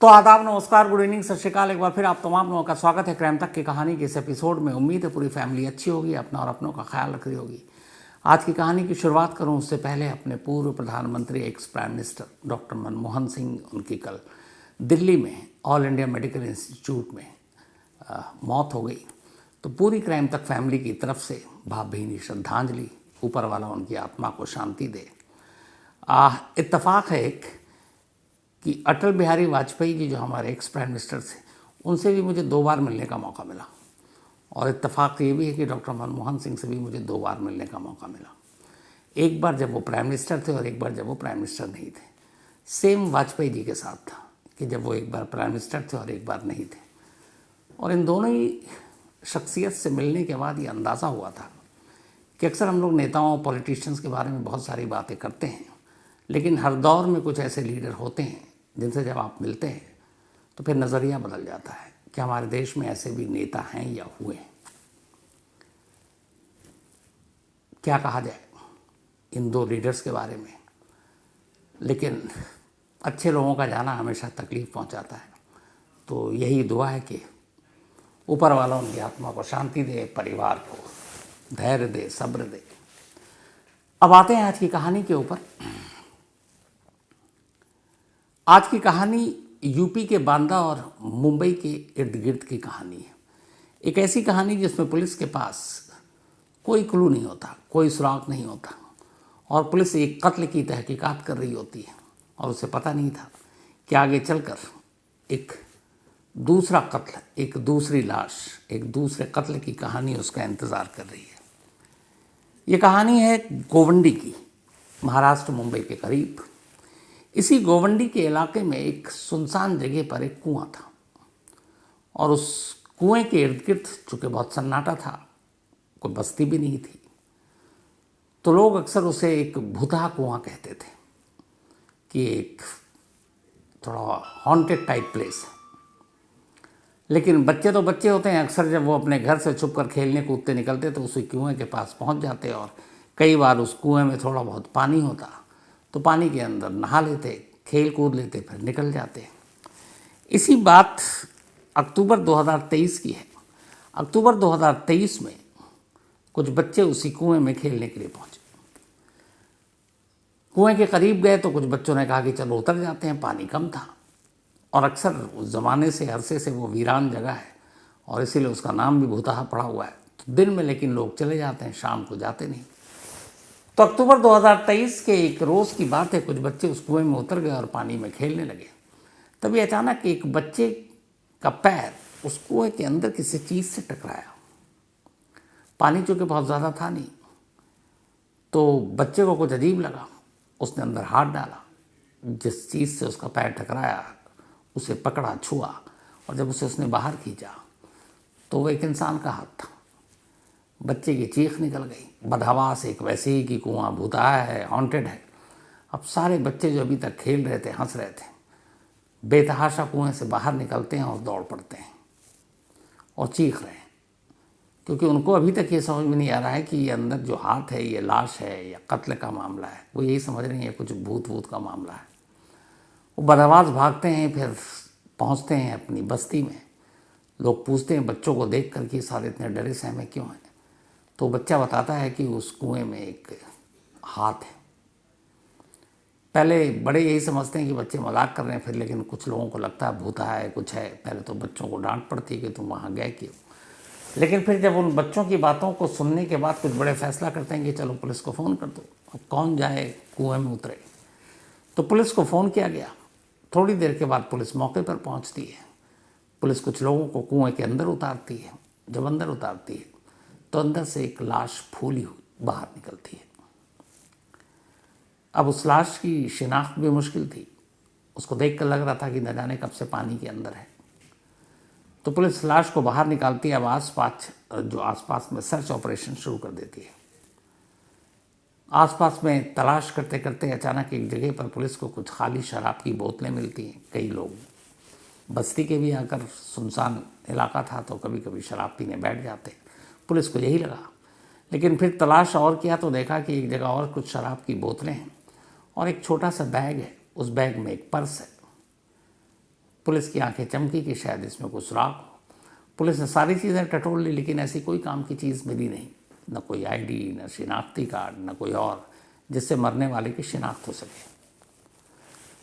तो आदाब, नमस्कार, गुड इवनिंग, सत श्रीकाल। एक बार फिर आप तमाम लोगों का स्वागत है क्राइम तक की कहानी के इस एपिसोड में। उम्मीद है पूरी फैमिली अच्छी होगी, अपना और अपनों का ख्याल रख रही होगी। आज की कहानी की शुरुआत करूं उससे पहले अपने पूर्व प्रधानमंत्री ex prime minister doctor Manmohan Singh, उनकी कल दिल्ली में ऑल इंडिया मेडिकल इंस्टीट्यूट में मौत हो गई। तो पूरी क्राइम तक फैमिली की तरफ से भावभीनी श्रद्धांजलि। ऊपर वाला उनकी आत्मा को शांति दे। इत्तफाक है एक कि अटल बिहारी वाजपेयी जी जो हमारे एक्स प्राइम मिनिस्टर थे, उनसे भी मुझे 2 बार मिलने का मौका मिला। और इत्तफाक ये भी है कि डॉक्टर मनमोहन सिंह से भी मुझे 2 बार मिलने का मौका मिला। एक बार जब वो प्राइम मिनिस्टर थे और एक बार जब वो प्राइम मिनिस्टर नहीं थे। सेम वाजपेयी जी के साथ था कि जब वो एक बार प्राइम मिनिस्टर थे और एक बार नहीं थे। और इन दोनों ही शख्सियत से मिलने के बाद ये अंदाज़ा हुआ था कि अक्सर हम लोग नेताओं पॉलिटिशियंस के बारे में बहुत सारी बातें करते हैं, लेकिन हर दौर में कुछ ऐसे लीडर होते हैं जिनसे जब आप मिलते हैं तो फिर नज़रिया बदल जाता है कि हमारे देश में ऐसे भी नेता हैं या हुए हैं। क्या कहा जाए इन 2 लीडर्स के बारे में, लेकिन अच्छे लोगों का जाना हमेशा तकलीफ़ पहुंचाता है। तो यही दुआ है कि ऊपर वाला उनकी आत्मा को शांति दे, परिवार को धैर्य दे, सब्र दे। अब आते हैं आज की कहानी के ऊपर। आज की कहानी यूपी के बांदा और मुंबई के इर्द गिर्द की कहानी है। एक ऐसी कहानी जिसमें पुलिस के पास कोई क्लू नहीं होता, कोई सुराग नहीं होता, और पुलिस एक कत्ल की तहकीकात कर रही होती है और उसे पता नहीं था कि आगे चलकर एक दूसरा कत्ल, एक दूसरी लाश, एक दूसरे कत्ल की कहानी उसका इंतज़ार कर रही है। ये कहानी है गोवंडी की, महाराष्ट्र मुंबई के करीब। इसी गोवंडी के इलाके में एक सुनसान जगह पर एक कुआं था और उस कुएं के इर्द गिर्द चूँकि बहुत सन्नाटा था, कोई बस्ती भी नहीं थी, तो लोग अक्सर उसे एक भूतहा कुआं कहते थे कि एक थोड़ा हॉन्टेड टाइप प्लेस है। लेकिन बच्चे तो बच्चे होते हैं, अक्सर जब वो अपने घर से छुप कर खेलने कूदते निकलते तो उसी कुएं के पास पहुंच जाते और कई बार उस कुएं में थोड़ा बहुत पानी होता तो पानी के अंदर नहा लेते, खेल कूद लेते, फिर निकल जाते। इसी बात अक्टूबर 2023 की है। अक्टूबर 2023 में कुछ बच्चे उसी कुएं में खेलने के लिए पहुंचे। कुएं के करीब गए तो कुछ बच्चों ने कहा कि चलो उतर जाते हैं, पानी कम था। और अक्सर उस ज़माने से, अरसे से वो वीरान जगह है और इसीलिए उसका नाम भी भूतहा पड़ा हुआ है। तो दिन में लेकिन लोग चले जाते हैं, शाम को जाते नहीं। तो अक्टूबर 2023 के एक रोज़ की बात है, कुछ बच्चे उस कुएं में उतर गए और पानी में खेलने लगे। तभी अचानक एक बच्चे का पैर उस कुएं के अंदर किसी चीज़ से टकराया। पानी चूँकि बहुत ज़्यादा था नहीं, तो बच्चे को कुछ अजीब लगा। उसने अंदर हाथ डाला, जिस चीज़ से उसका पैर टकराया उसे पकड़ा, छुआ, और जब उसे उसने बाहर खींचा तो वो एक इंसान का हाथ था। बच्चे की चीख निकल गई, बदहवास, एक वैसे ही कि कुआं भूतहा है, हॉन्टेड है। अब सारे बच्चे जो अभी तक खेल रहे थे, हंस रहे थे, बेतहाशा कुएं से बाहर निकलते हैं और दौड़ पड़ते हैं और चीख रहे हैं, क्योंकि उनको अभी तक ये समझ में नहीं आ रहा है कि ये अंदर जो हाथ है ये लाश है या कत्ल का मामला है। वो यही समझ रहे हैं ये कुछ भूत वूत का मामला है। वो बदहवास भागते हैं, फिर पहुंचते हैं अपनी बस्ती में। लोग पूछते हैं बच्चों को देख कर कि सारे इतने डरे सहमे क्यों हैं। तो बच्चा बताता है कि उस कुएं में एक हाथ है। पहले बड़े यही समझते हैं कि बच्चे मजाक कर रहे हैं, फिर लेकिन कुछ लोगों को लगता है भूतहा है, कुछ है। पहले तो बच्चों को डांट पड़ती है कि तुम वहाँ गए क्यों। लेकिन फिर जब उन बच्चों की बातों को सुनने के बाद कुछ बड़े फैसला करते हैं कि चलो पुलिस को फ़ोन कर दो। अब कौन जाए कुएं में उतरे। तो पुलिस को फ़ोन किया गया। थोड़ी देर के बाद पुलिस मौके पर पहुंचती है। पुलिस कुछ लोगों को कुएं के अंदर उतारती है। जब अंदर उतारती है तो अंदर से एक लाश फूली हुई बाहर निकलती है। अब उस लाश की शिनाख्त भी मुश्किल थी। उसको देखकर लग रहा था कि न जाने कब से पानी के अंदर है। तो पुलिस लाश को बाहर निकालती है। अब आसपास में सर्च ऑपरेशन शुरू कर देती है। आसपास में तलाश करते करते अचानक एक जगह पर पुलिस को कुछ खाली शराब की बोतलें मिलती हैं। कई लोग बस्ती के भी आकर, सुनसान इलाका था तो कभी कभी शराब पीने बैठ जाते। पुलिस को यही लगा, लेकिन फिर तलाश और किया तो देखा कि एक जगह और कुछ शराब की बोतलें हैं और एक छोटा सा बैग है। उस बैग में एक पर्स है। पुलिस की आंखें चमकी कि शायद इसमें कुछ सुराग हो। पुलिस ने सारी चीज़ें टटोल ली, लेकिन ऐसी कोई काम की चीज़ मिली नहीं, न कोई आईडी, न शिनाख्ती कार्ड, न कोई और जिससे मरने वाले की शिनाख्त हो सके।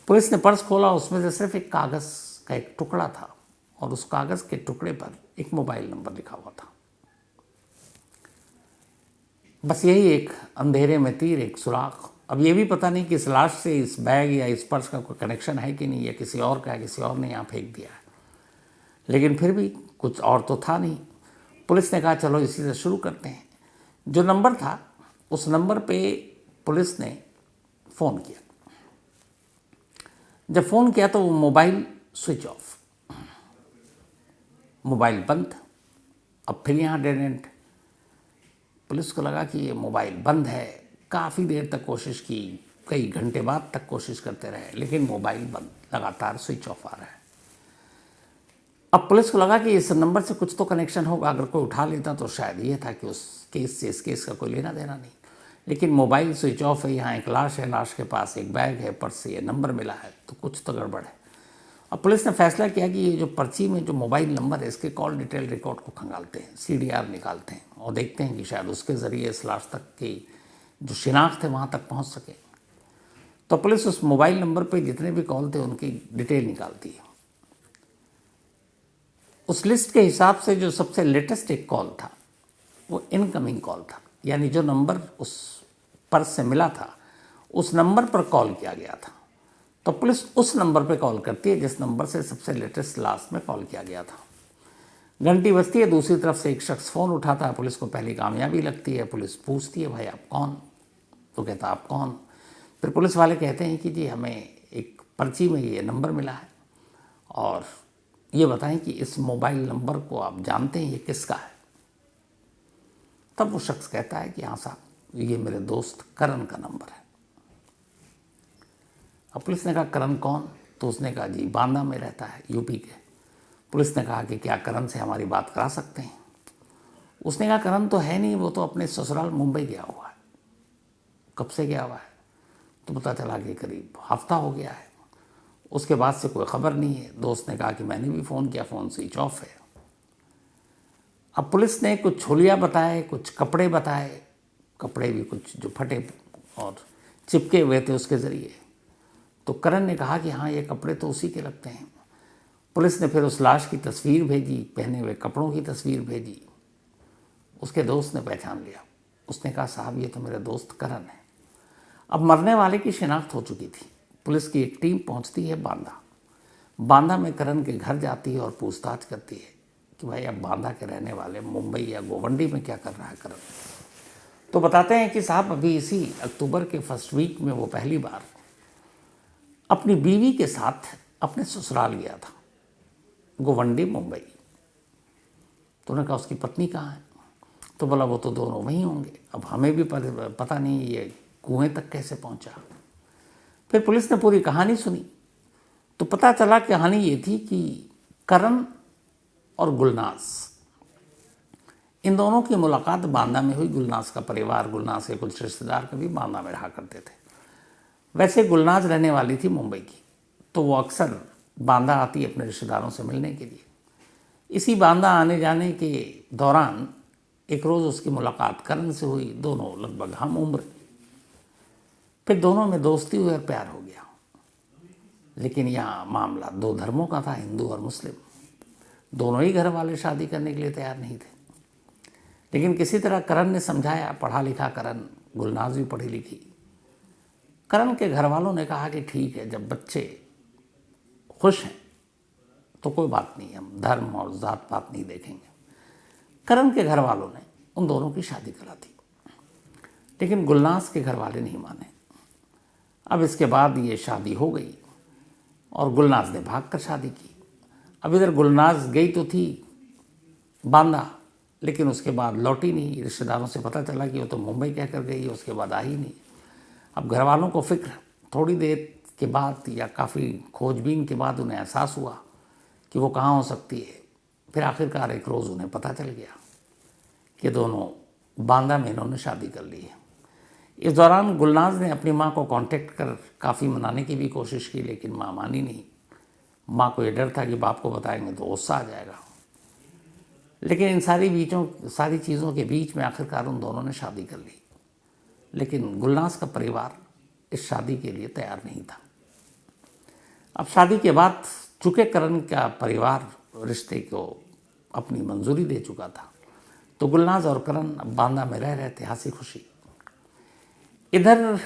पुलिस ने पर्स खोला, उसमें से सिर्फ एक कागज़ का एक टुकड़ा था और उस कागज़ के टुकड़े पर एक मोबाइल नंबर लिखा हुआ था। बस यही एक अंधेरे में तीर, एक सुराख। अब ये भी पता नहीं कि इस लाश से इस बैग या इस पर्स का कोई कनेक्शन है कि नहीं, या किसी और का है, किसी और ने यहाँ फेंक दिया है, लेकिन फिर भी कुछ और तो था नहीं। पुलिस ने कहा चलो इसी से शुरू करते हैं। जो नंबर था उस नंबर पे पुलिस ने फ़ोन किया। जब फ़ोन किया तो वो मोबाइल स्विच ऑफ, मोबाइल बंद। अब फिर यहाँ डेड एंड। पुलिस को लगा कि ये मोबाइल बंद है। काफ़ी देर तक कोशिश की, कई घंटे बाद तक कोशिश करते रहे, लेकिन मोबाइल बंद, लगातार स्विच ऑफ आ रहा है। अब पुलिस को लगा कि इस नंबर से कुछ तो कनेक्शन होगा, अगर कोई उठा लेता तो शायद ये था कि उस केस से इस केस का कोई लेना देना नहीं, लेकिन मोबाइल स्विच ऑफ है, यहाँ एक लाश है, लाश के पास एक बैग है, पर्स से ये नंबर मिला है, तो कुछ तो गड़बड़ है। अब पुलिस ने फैसला किया कि ये जो पर्ची में जो मोबाइल नंबर है इसके कॉल डिटेल रिकॉर्ड को खंगालते हैं, CDR निकालते हैं और देखते हैं कि शायद उसके ज़रिए इस लाश तक की जो शिनाख्त है वहाँ तक पहुँच सके। तो पुलिस उस मोबाइल नंबर पे जितने भी कॉल थे उनकी डिटेल निकालती है। उस लिस्ट के हिसाब से जो सबसे लेटेस्ट एक कॉल था वो इनकमिंग कॉल था, यानी जो नंबर उस पर्स से मिला था उस नंबर पर कॉल किया गया था। तो पुलिस उस नंबर पर कॉल करती है जिस नंबर से सबसे लेटेस्ट लास्ट में कॉल किया गया था। घंटी बजती है, दूसरी तरफ से एक शख्स फ़ोन उठाता है। पुलिस को पहली कामयाबी लगती है। पुलिस पूछती है भाई आप कौन? तो कहता आप कौन? फिर पुलिस वाले कहते हैं कि जी हमें एक पर्ची में ये नंबर मिला है और ये बताएं कि इस मोबाइल नंबर को आप जानते हैं ये किसका है? तब वो शख्स कहता है कि हाँ साहब ये मेरे दोस्त करण का नंबर है। अब पुलिस ने कहा करण कौन? तो उसने कहा जी बांदा में रहता है, यूपी के। पुलिस ने कहा कि क्या करण से हमारी बात करा सकते हैं? उसने कहा करण तो है नहीं, वो तो अपने ससुराल मुंबई गया हुआ है। कब से गया हुआ है? तो पता चला कि करीब हफ्ता हो गया है। उसके बाद से कोई ख़बर नहीं है। दोस्त ने कहा कि मैंने भी फ़ोन किया, फ़ोन स्विच ऑफ है। अब पुलिस ने कुछ छोलिया बताए, कुछ कपड़े बताए, कपड़े भी कुछ जो फटे और चिपके हुए थे उसके ज़रिए। तो करण ने कहा कि हाँ ये कपड़े तो उसी के लगते हैं। पुलिस ने फिर उस लाश की तस्वीर भेजी, पहने हुए कपड़ों की तस्वीर भेजी। उसके दोस्त ने पहचान लिया। उसने कहा साहब ये तो मेरे दोस्त करण है। अब मरने वाले की शिनाख्त हो चुकी थी। पुलिस की एक टीम पहुंचती है बांदा। बांदा में करण के घर जाती है और पूछताछ करती है कि भाई अब बांदा के रहने वाले मुंबई या गोवंडी में क्या कर रहा है करण? तो बताते हैं कि साहब अभी इसी अक्टूबर के फर्स्ट वीक में वो पहली बार अपनी बीवी के साथ अपने ससुराल गया था, गोवंडी मुंबई। तो उन्होंने कहा उसकी पत्नी कहाँ है? तो बोला वो तो दोनों वहीं होंगे। अब हमें भी पता नहीं ये कुएं तक कैसे पहुंचा। फिर पुलिस ने पूरी कहानी सुनी तो पता चला कहानी ये थी कि करण और गुलनाज, इन दोनों की मुलाकात बांदा में हुई। गुलनाज का परिवार, गुलनाज के कुछ रिश्तेदार कभी बांदा में रहा करते थे। वैसे गुलनाज रहने वाली थी मुंबई की, तो वो अक्सर बांदा आती अपने रिश्तेदारों से मिलने के लिए। इसी बांदा आने जाने के दौरान एक रोज़ उसकी मुलाकात करण से हुई। दोनों लगभग हम उम्र। फिर दोनों में दोस्ती हुई और प्यार हो गया। लेकिन यहाँ मामला दो धर्मों का था, हिंदू और मुस्लिम। दोनों ही घर वाले शादी करने के लिए तैयार नहीं थे, लेकिन किसी तरह करण ने समझाया। पढ़ा लिखा करण, गुलनाज भी पढ़ी लिखी। करण के घर वालों ने कहा कि ठीक है, जब बच्चे खुश हैं तो कोई बात नहीं, हम धर्म और जात पात नहीं देखेंगे। करण के घर वालों ने उन दोनों की शादी करा दी, लेकिन गुलनाज के घर वाले नहीं माने। अब इसके बाद ये शादी हो गई और गुलनाज ने भाग कर शादी की। अब इधर गुलनाज गई तो थी बांदा, लेकिन उसके बाद लौटी नहीं। रिश्तेदारों से पता चला कि वो तो मुंबई कह कर गई है, उसके बाद आई नहीं। अब घर वालों को फिक्र। थोड़ी देर के बाद या काफ़ी खोजबीन के बाद उन्हें एहसास हुआ कि वो कहाँ हो सकती है। फिर आखिरकार एक रोज़ उन्हें पता चल गया कि दोनों बांदा में इन्होंने शादी कर ली है। इस दौरान गुलनाज ने अपनी माँ को कांटेक्ट कर काफ़ी मनाने की भी कोशिश की, लेकिन माँ मानी नहीं। माँ को ये डर था कि बाप को बताएंगे तो गुस्सा आ जाएगा। लेकिन इन सारी चीज़ों के बीच में आखिरकार उन दोनों ने शादी कर ली। लेकिन गुलनाज का परिवार इस शादी के लिए तैयार नहीं था। अब शादी के बाद चूंकि करण का परिवार रिश्ते को अपनी मंजूरी दे चुका था, तो गुलनाज और करण अब बांदा में रह रहे थे हंसी खुशी। इधर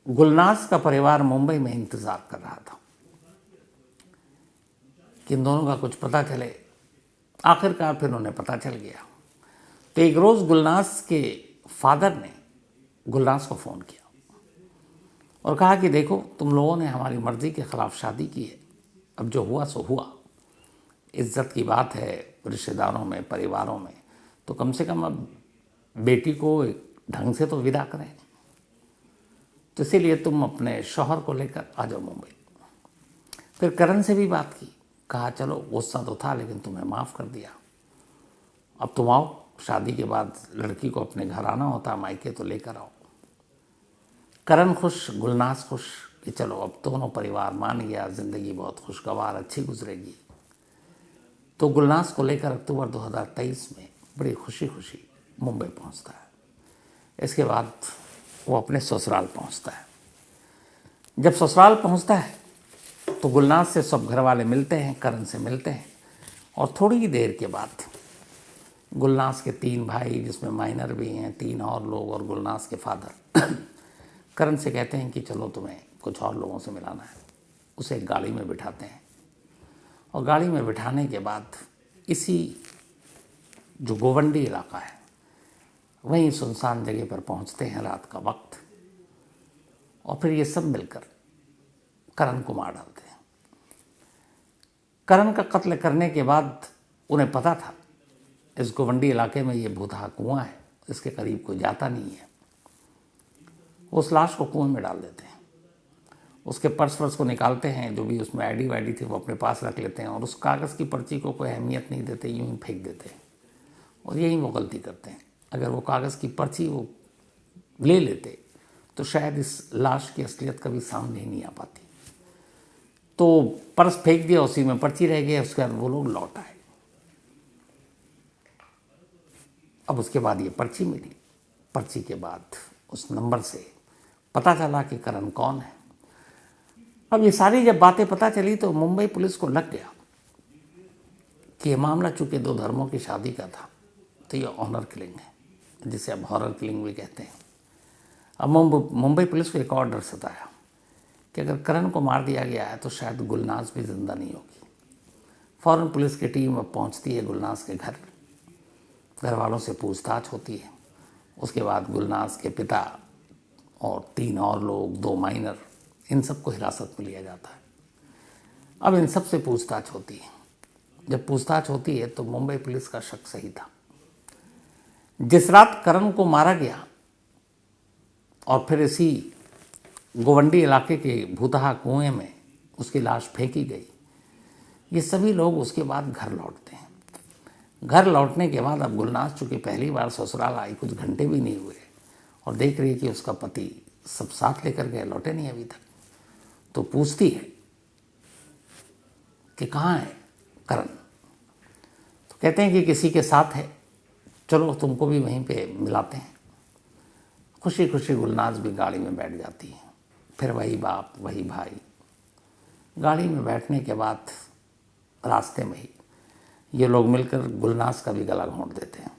गुलनाज का परिवार मुंबई में इंतज़ार कर रहा था कि इन दोनों का कुछ पता चले। आखिरकार फिर उन्हें पता चल गया। तो एक रोज़ गुलनाज के फादर ने गुलनाज को फ़ोन किया और कहा कि देखो, तुम लोगों ने हमारी मर्ज़ी के ख़िलाफ़ शादी की है, अब जो हुआ सो हुआ। इज़्ज़त की बात है रिश्तेदारों में, परिवारों में, तो कम से कम अब बेटी को ढंग से तो विदा करें। तो इसीलिए तुम अपने शौहर को लेकर आ जाओ मुंबई। फिर करण से भी बात की, कहा चलो गुस्सा तो था लेकिन तुम्हें माफ़ कर दिया, अब तुम आओ, शादी के बाद लड़की को अपने घर आना होता है, मायके तो लेकर आओ। करण खुश, गुलनाज खुश कि चलो अब दोनों परिवार मान गया, ज़िंदगी बहुत खुशगवार अच्छी गुजरेगी। तो गुलनाज को लेकर अक्टूबर 2023 में बड़ी खुशी खुशी मुंबई पहुंचता है। इसके बाद वो अपने ससुराल पहुंचता है। जब ससुराल पहुंचता है तो गुलनाज से सब घर वाले मिलते हैं, करण से मिलते हैं, और थोड़ी ही देर के बाद गुलनाज के 3 भाई, जिसमें माइनर भी हैं, 3 और लोग, और गुलनाज के फादर करण से कहते हैं कि चलो तुम्हें कुछ और लोगों से मिलाना है। उसे एक गाड़ी में बिठाते हैं और गाड़ी में बिठाने के बाद इसी जो गोवंडी इलाका है वहीं सुनसान जगह पर पहुंचते हैं रात का वक्त, और फिर ये सब मिलकर करण को मार डालते हैं। करण का कत्ल करने के बाद उन्हें पता था इस गोवंडी इलाके में ये भूतहा कुआं है, इसके करीब कोई जाता नहीं है। उस लाश को कुएं में डाल देते हैं। उसके पर्स वर्स को निकालते हैं, जो भी उसमें आईडी वाईडी थी वो अपने पास रख लेते हैं, और उस कागज़ की पर्ची को कोई अहमियत नहीं देते, यूं ही फेंक देते हैं। और यही वो गलती करते हैं। अगर वो कागज़ की पर्ची वो ले लेते तो शायद इस लाश की असलियत कभी सामने ही नहीं आ पाती। तो पर्स फेंक दिया, उसी में पर्ची रह गई। उसके बाद वो लोग लौट आए। अब उसके बाद ये पर्ची मिली। पर्ची के बाद उस नंबर से पता चला कि करण कौन है। अब ये सारी जब बातें पता चली तो मुंबई पुलिस को लग गया कि ये मामला चूंकि 2 धर्मों की शादी का था, तो ये ऑनर किलिंग है, जिसे अब हॉरर किलिंग भी कहते हैं। अब मुंबई पुलिस को एक और डर सताया कि अगर करण को मार दिया गया है तो शायद गुलनाज भी जिंदा नहीं होगी। फ़ौरन पुलिस की टीम अब पहुंचती है गुलनाज के घर। घर वालों से पूछताछ होती है। उसके बाद गुलनाज के पिता और 3 और लोग, 2 माइनर, इन सबको हिरासत में लिया जाता है। अब इन सब से पूछताछ होती है। जब पूछताछ होती है तो मुंबई पुलिस का शक सही था। जिस रात करण को मारा गया और फिर इसी गोवंडी इलाके के भूतहा कुएं में उसकी लाश फेंकी गई, ये सभी लोग उसके बाद घर लौटते हैं। घर लौटने के बाद अब गुलनाज चूँकि पहली बार ससुराल आई, कुछ घंटे भी नहीं हुए, और देख रही है कि उसका पति सब साथ लेकर गए, लौटे नहीं अभी तक। तो पूछती है कि कहाँ है करण। तो कहते हैं कि किसी के साथ है, चलो तुमको भी वहीं पे मिलाते हैं। खुशी खुशी गुलनाज भी गाड़ी में बैठ जाती है। फिर वही बाप, वही भाई। गाड़ी में बैठने के बाद रास्ते में ही ये लोग मिलकर गुलनाज का भी गला घोंट देते हैं।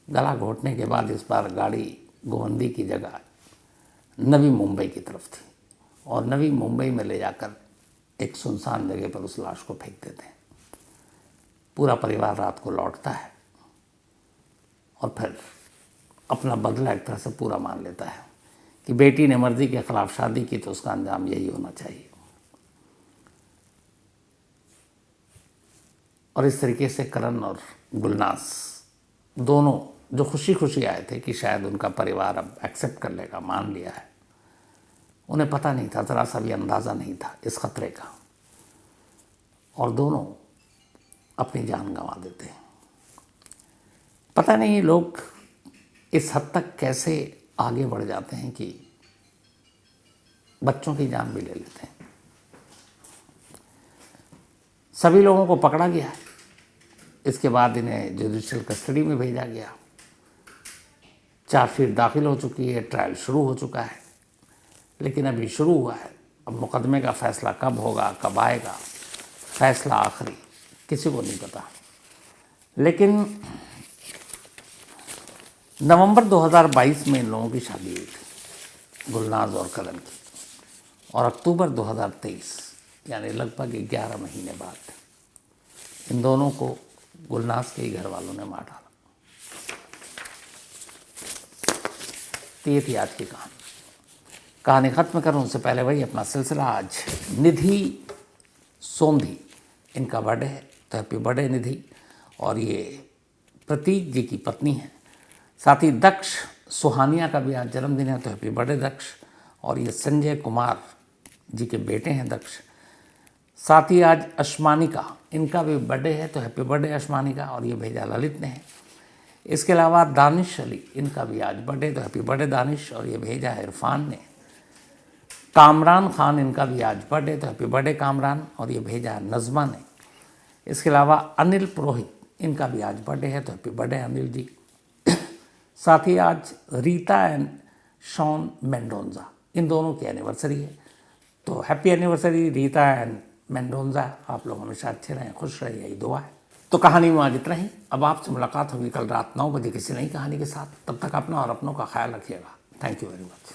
गला घोंटने के बाद इस बार गाड़ी गोवंदी की जगह नवी मुंबई की तरफ थी, और नवी मुंबई में ले जाकर एक सुनसान जगह पर उस लाश को फेंक देते हैं। पूरा परिवार रात को लौटता है और फिर अपना बदला एक तरह से पूरा मान लेता है कि बेटी ने मर्जी के खिलाफ शादी की तो उसका अंजाम यही होना चाहिए। और इस तरीके से करण और गुलनाज दोनों जो खुशी खुशी आए थे कि शायद उनका परिवार अब एक्सेप्ट कर लेगा, मान लिया है, उन्हें पता नहीं था, ज़रा सा भी अंदाज़ा नहीं था इस खतरे का, और दोनों अपनी जान गंवा देते हैं। पता नहीं लोग इस हद तक कैसे आगे बढ़ जाते हैं कि बच्चों की जान भी ले लेते हैं। सभी लोगों को पकड़ा गया। इसके बाद इन्हें जुडिशियल कस्टडी में भेजा गया। चार्जशीट दाखिल हो चुकी है, ट्रायल शुरू हो चुका है, लेकिन अभी शुरू हुआ है। अब मुकदमे का फैसला कब होगा, कब आएगा, फैसला आखिरी किसी को नहीं पता। लेकिन नवंबर 2022 में इन लोगों की शादी हुई थी, गुलनाज और करण की, और अक्टूबर 2023 यानी लगभग 11 महीने बाद इन दोनों को गुलनाज के ही घर वालों ने मार डाला। तो ये थी आज की कहानी ख़त्म करूँ उससे पहले वही अपना सिलसिला। आज निधि सोंधी, इनका बर्थडे है, तो हैप्पी बर्थडे निधि। और ये प्रतीक जी की पत्नी है। साथ ही दक्ष सुहानिया का भी आज जन्मदिन है, तो हैप्पी बर्थडे दक्ष। और ये संजय कुमार जी के बेटे हैं दक्ष। साथ ही आज अश्मानिका, इनका भी बर्थडे है, तो हैप्पी बर्थडे अश्मानिका। और ये भेजा ललित ने है। इसके अलावा दानिश अली, इनका भी आज बर्थडे, तो हैप्पी बर्थडे दानिश। और ये भेजा है इरफान ने। कामरान खान, इनका भी आज बर्थडे, तो हैप्पी बर्थडे कामरान। और ये भेजा है नज़मा ने। इसके अलावा अनिल पुरोहित, इनका भी आज बर्थडे है, तो हैप्पी बर्थडे अनिल जी। साथ ही आज रीता एंड शॉन मेंडोजा, इन दोनों की एनिवर्सरी है, तो happy anniversary Rita and Mendoza. आप लोग हमेशा अच्छे रहें, खुश रहें, यही दुआ है। तो कहानी में आज इतना ही। अब आपसे मुलाकात होगी कल रात 9 बजे किसी नई कहानी के साथ। तब तक अपना और अपनों का ख्याल रखिएगा। Thank you very much.